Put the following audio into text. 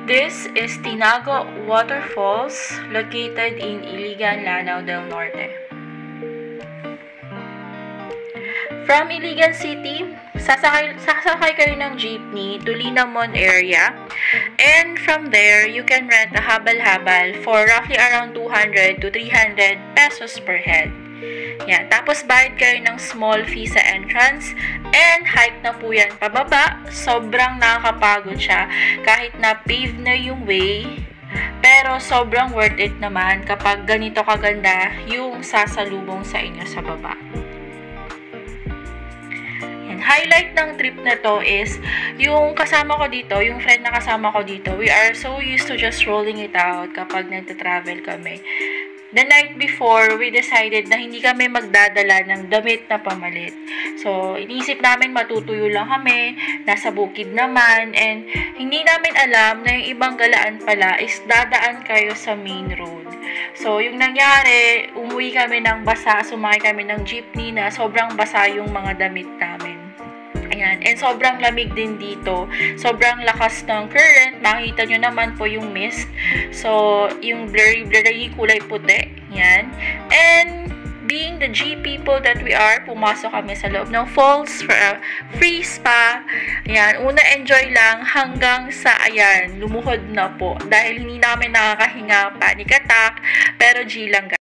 This is Tinago Waterfalls, located in Iligan, Lanao del Norte. From Iligan City, sasakay kayo ng jeepney to Linamon area. And from there, you can rent a habal-habal for roughly around 200 to 300 pesos per head. Yan. Tapos, bayad kayo ng small fee sa entrance. And hike na po yan pababa. Sobrang nakakapagod siya. Kahit na paved na yung way. Pero, sobrang worth it naman kapag ganito kaganda yung sasalubong sa inyo sa baba. Highlight ng trip na to is yung kasama ko dito, yung friend na kasama ko dito, we are so used to just rolling it out kapag nagta-travel kami. The night before, we decided na hindi kami magdadala ng damit na pamalit. So, iniisip namin matutuyo lang kami, nasa bukid naman, and hindi namin alam na yung ibang galaan pala is dadaan kayo sa main road. So, yung nangyari, umuwi kami ng basa, sumakay kami ng jeepney na sobrang basa yung mga damit namin. Ayan. And sobrang lamig din dito. Sobrang lakas ng current. Makikita nyo naman po yung mist. So, yung blurry kulay puti. Ayan. And, being the G people that we are, pumasok kami sa loob ng falls for a free spa. Ayan. Una, enjoy lang hanggang sa, ayan, lumuhod na po. Dahil hindi namin nakakahinga, panic attack. Pero G lang, guys.